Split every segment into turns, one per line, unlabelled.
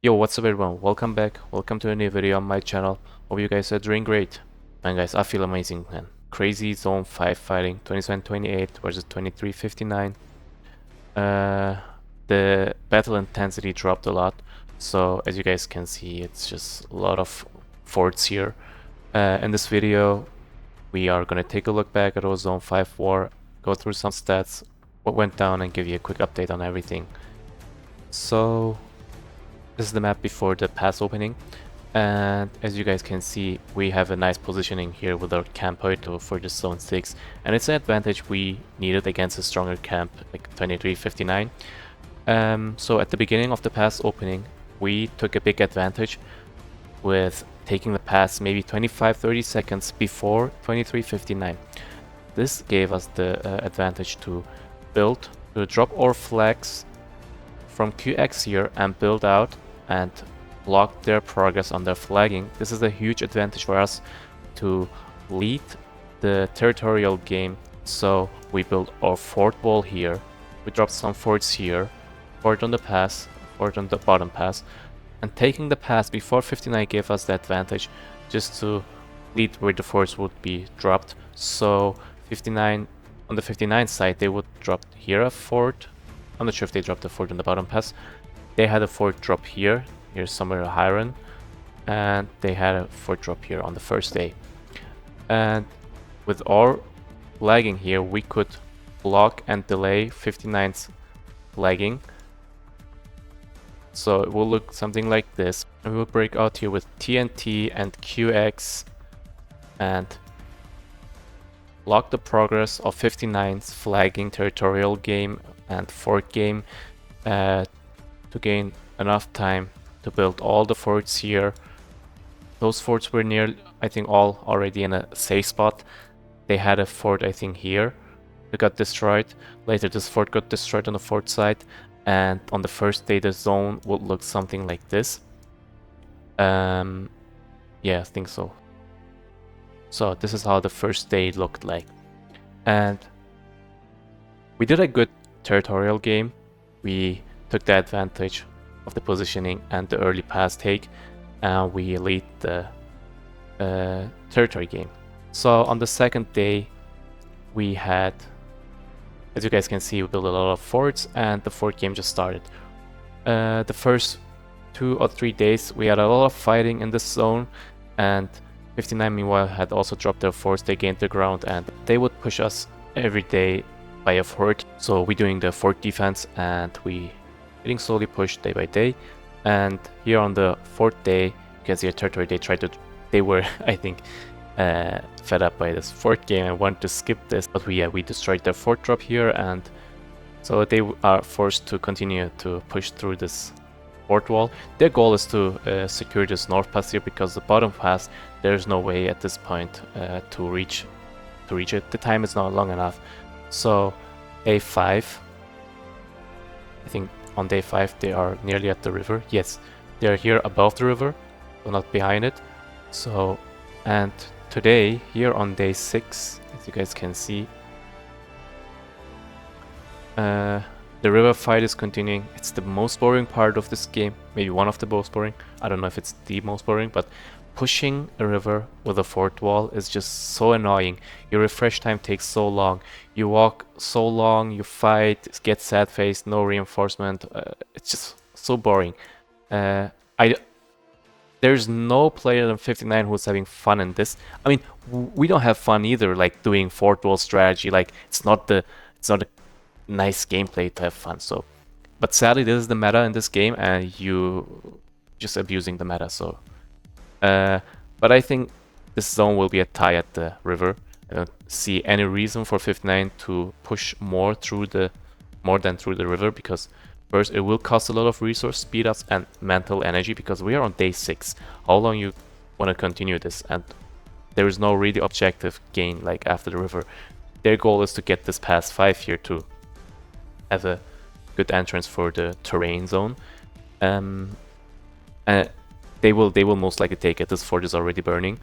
Yo, what's up everyone? Welcome back. Welcome to a new video on my channel. Hope you guys are doing great. Man guys, I feel amazing, man. Crazy Zone 5 fighting, 27-28 versus 23-59. The battle intensity dropped a lot. So as you guys can see, it's just a lot of forts here. In this video, we are gonna take a look back at our Zone 5 war, go through some stats, what went down, and give you a quick update on everything. So this is the map before the pass opening, and as you guys can see, we have a nice positioning here with our camp point for the zone 6, and it's an advantage we needed against a stronger camp like 23-59. So at the beginning of the pass opening, we took a big advantage with taking the pass maybe 25-30 seconds before 23-59. This gave us the advantage to build, to drop our flags from QX here and build out and block their progress on their flagging. This is a huge advantage for us to lead the territorial game. So we built our fort wall here, we dropped some forts here, fort on the pass, fort on the bottom pass, and taking the pass before 59 gave us the advantage just to lead where the forts would be dropped. So 59 on the 59 side, they would drop here a fort. I'm not sure if they dropped a fort on the bottom pass. They had a fort drop here, somewhere a Hiron, and they had a fort drop here on the first day. And with our lagging here, we could block and delay 59's lagging. So it will look something like this. And we will break out here with TNT and QX and block the progress of 59's flagging territorial game and fort game to gain enough time to build all the forts here. Those forts were near, I think, all already in a safe spot. They had a fort, I think, here that got destroyed. Later this fort got destroyed on the fort side, and on the first day the zone would look something like this. Yeah, I think so. So this is how the first day looked like, and we did a good territorial game. We took the advantage of the positioning and the early pass take, and we lead the territory game. So on the second day, we had, as you guys can see, we built a lot of forts, and the fort game just started. The first 2 or 3 days, we had a lot of fighting in this zone, and 59 meanwhile had also dropped their forts. They gained the ground, and they would push us every day by a fort. So we doing the fort defense, and we getting slowly pushed day by day. And here on the 4th day, you can see a territory, they were I think fed up by this fort game and wanted to skip this, but we destroyed their fort drop here, and so they are forced to continue to push through this fort wall. Their goal is to secure this north pass here, because the bottom pass, there's no way at this point to reach it. The time is not long enough. So A5, I think on day 5 they are nearly at the river. Yes, they are here above the river, but not behind it. So, and today, here on day 6, as you guys can see, the river fight is continuing. It's the most boring part of this game, maybe one of the most boring. I don't know if it's the most boring, but pushing a river with a fort wall is just so annoying. Your refresh time takes so long. You walk so long, you fight, get sad faced, no reinforcement. It's just so boring. There's no player than 59 who's having fun in this. I mean, we don't have fun either, like doing fort wall strategy. Like it's not a nice gameplay to have fun. So, but sadly, this is the meta in this game, and you just abusing the meta. So. But I think this zone will be a tie at the river. I don't see any reason for 59 to push more than through the river, because first it will cost a lot of resource speed ups and mental energy, because we are on day 6. How long you want to continue this? And there is no really objective gain like after the river. Their goal is to get this past 5 here to have a good entrance for the terrain zone. And they will most likely take it. This fort is already burning,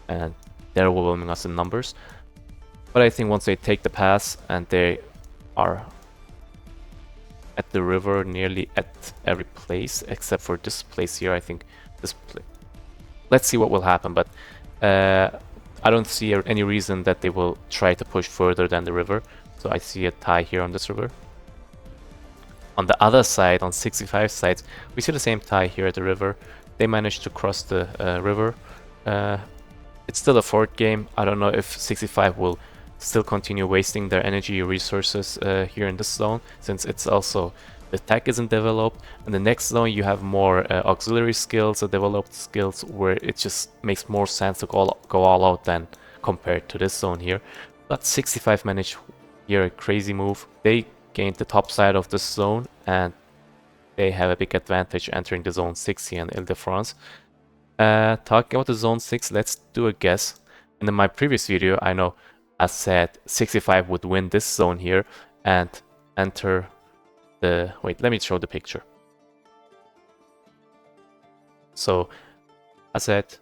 and they're overwhelming us in numbers. But I think once they take the pass and they are at the river nearly at every place except for this place here. I think this place. Let's see what will happen, but I don't see any reason that they will try to push further than the river. So I see a tie here on this river. On the other side, on 65 sides, we see the same tie here at the river. They managed to cross the river. It's still a fort game. I don't know if 65 will still continue wasting their energy resources here in this zone, since it's also the tech isn't developed. In the next zone you have more auxiliary skills, developed skills, where it just makes more sense to go all out than compared to this zone here. But 65 managed here a crazy move. They gained the top side of this zone and they have a big advantage entering the zone 6 here in Ile-de-France. Talking about the zone 6, let's do a guess. In my previous video, I know I said 65 would win this zone here and enter the... Wait, let me show the picture. So, I said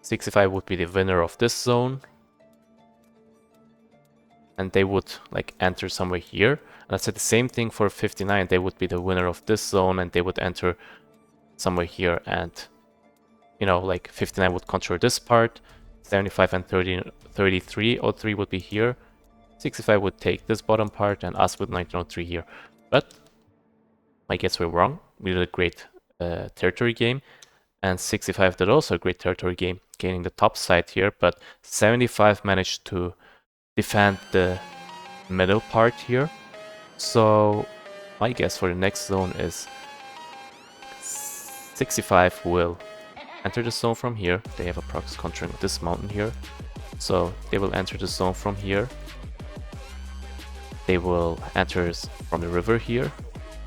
65 would be the winner of this zone. And they would like enter somewhere here. And I said the same thing for 59. They would be the winner of this zone and they would enter somewhere here. And, you know, like 59 would control this part. 75 and 33 or 3 would be here. 65 would take this bottom part and us with 1903 here. But I guess we're wrong. We did a great territory game. And 65 did also a great territory game, gaining the top side here. But 75 managed to defend the middle part here. So my guess for the next zone is 65 will enter the zone from here. They have a proxy controlling this mountain here. So they will enter the zone from here. They will enter from the river here.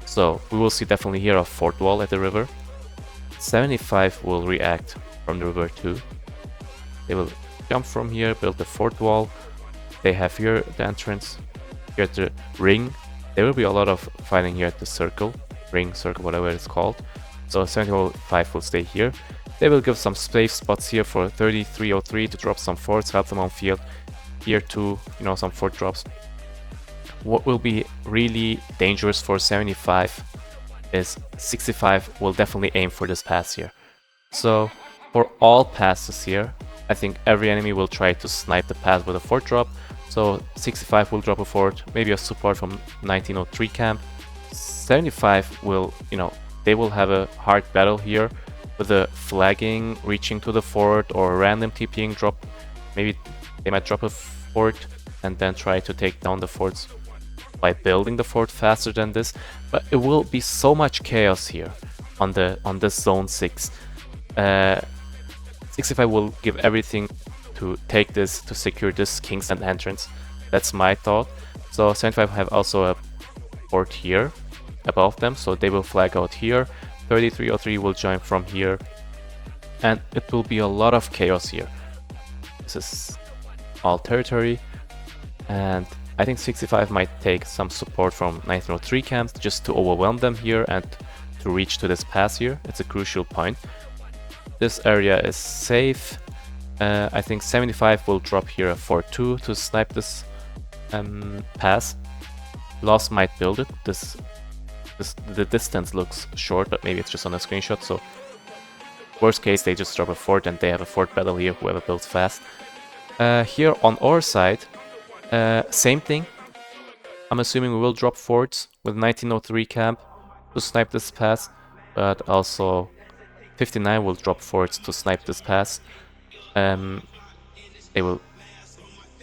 So we will see definitely here a fort wall at the river. 75 will react from the river too. They will jump from here, build the fort wall. They have here the entrance, here at the ring. There will be a lot of fighting here at the circle, ring, circle, whatever it's called. So 75 will stay here. They will give some safe spots here for 3303 to drop some forts, help them on field. Here too, you know, some fort drops. What will be really dangerous for 75 is 65 will definitely aim for this pass here. So for all passes here, I think every enemy will try to snipe the pass with a fort drop. So 65 will drop a fort, maybe a support from 1903 camp. 75 will, you know, they will have a hard battle here with the flagging, reaching to the fort, or a random TPing drop. Maybe they might drop a fort and then try to take down the forts by building the fort faster than this. But it will be so much chaos here on this zone 6. 65 will give everything to take this, to secure this King's Land entrance. That's my thought. So 75 have also a fort here above them, so they will flag out here. 3303 will join from here, and it will be a lot of chaos here. This is all territory, and I think 65 might take some support from 1903 camps just to overwhelm them here and to reach to this pass here. It's a crucial point. This area is safe. I think 75 will drop here a fort 2 to snipe this pass. Lost might build it. The distance looks short, but maybe it's just on a screenshot. So worst case, they just drop a fort and they have a fort battle here, whoever builds fast. Here on our side, same thing. I'm assuming we will drop forts with 1903 camp to snipe this pass, but also 59 will drop forts to snipe this pass. They will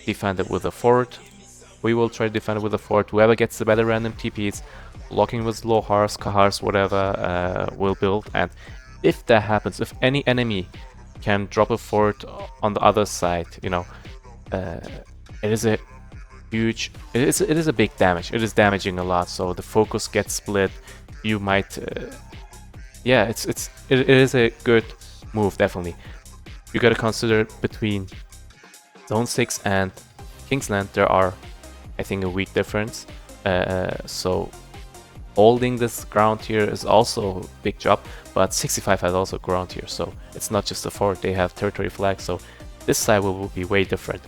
defend it with a fort. We will try to defend it with a fort. Whoever gets the better random TPs, blocking with Lohars, Kahars, whatever, will build. And if that happens, if any enemy can drop a fort on the other side, you know, it is a huge, it is a big damage. It is damaging a lot. So the focus gets split. You might, yeah, it is a good move, definitely. You gotta consider between Zone 6 and Kingsland, there are, I think, a weak difference. So holding this ground here is also a big job, but 65 has also ground here, so it's not just a fort, they have territory flags, so this side will be way different.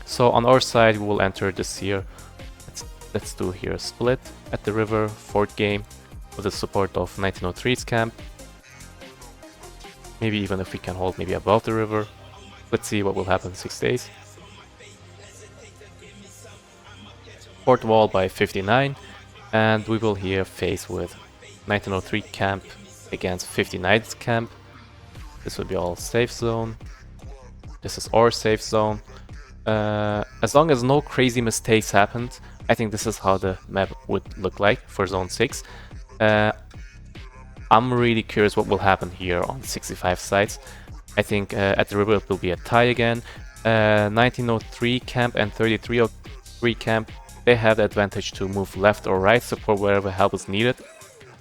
So on our side, we will enter this here. Let's Let's do here a split at the river, fort game, with the support of 1903's camp. Maybe even if we can hold maybe above the river. Let's see what will happen in 6 days. Fort wall by 59, and we will here face with 1903 camp against 59's camp. This will be all safe zone. This is our safe zone. As long as no crazy mistakes happened, I think this is how the map would look like for zone 6. I'm really curious what will happen here on 65 sides. I think at the river it will be a tie again. 1903 camp and 3303 camp, they have the advantage to move left or right, support wherever help is needed.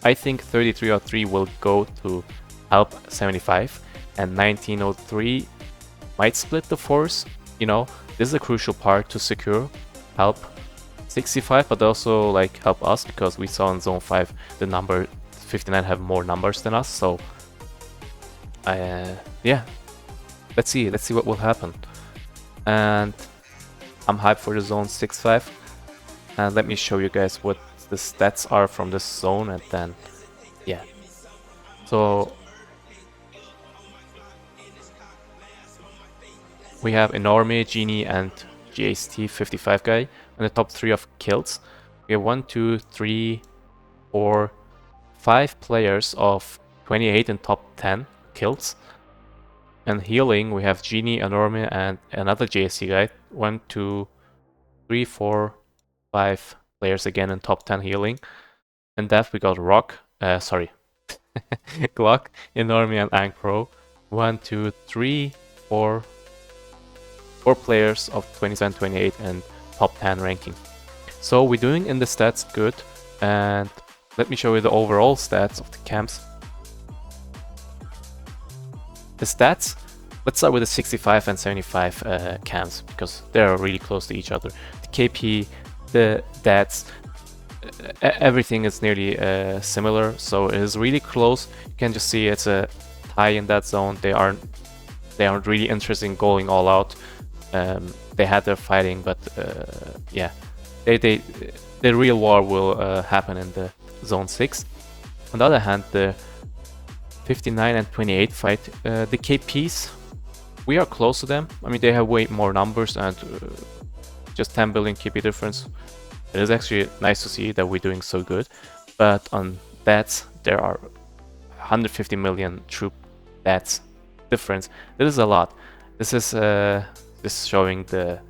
I think 3303 will go to help 75, and 1903 might split the force. You know, this is a crucial part to secure help 65, but also like help us, because we saw in zone 5 the number 59 have more numbers than us. So yeah, let's see what will happen. And I'm hyped for the zone 6-5, and let me show you guys what the stats are from this zone, and then yeah. So we have Enorme, Genie, and GST 55 guy in the top 3 of kills. We have 1, 2, 3, 4, 5 players of 28 in top 10 kills. And healing, we have Genie, Enorme, and another JSC guy. 1, 2, 3, 4, 5 players again in top 10 healing. In death, we got Glock, Enorme, and Ankro. 1, 2, 3, 4 players of 27, 28 and top 10 ranking. So we're doing in the stats good, and let me show you the overall stats of the camps. The stats, let's start with the 65 and 75 camps, because they're really close to each other. The KP, the DATs, everything is nearly similar, so it is really close. You can just see it's a tie in that zone. They aren't really interested in going all out. They had their fighting, but yeah, the real war will happen in the zone 6. On the other hand, the 59 and 28 fight, the KPs, we are close to them. I mean, they have way more numbers and just 10 billion KP difference. It is actually nice to see that we're doing so good. But on DATs, there are 150 million troop DATs difference. This is a lot. This is showing the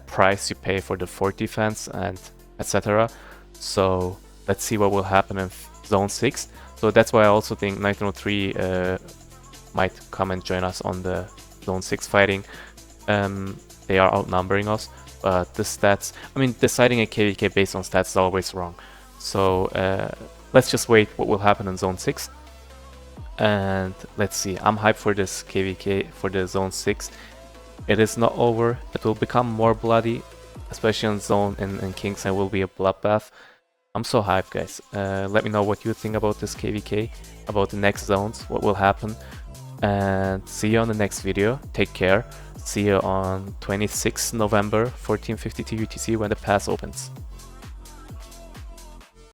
price you pay for the fort defense and etc. So let's see what will happen in zone 6. So that's why I also think 1903 might come and join us on the zone 6 fighting. They are outnumbering us, but the stats, I mean, deciding a KVK based on stats is always wrong. So let's just wait what will happen in zone 6. And let's see, I'm hyped for this KVK for the zone 6. It is not over. It will become more bloody, especially in zone in Kings, and will be a bloodbath. I'm so hyped, guys. Let me know what you think about this KVK, about the next zones, what will happen. And see you on the next video. Take care. See you on 26th November, 14:52 UTC when the pass opens.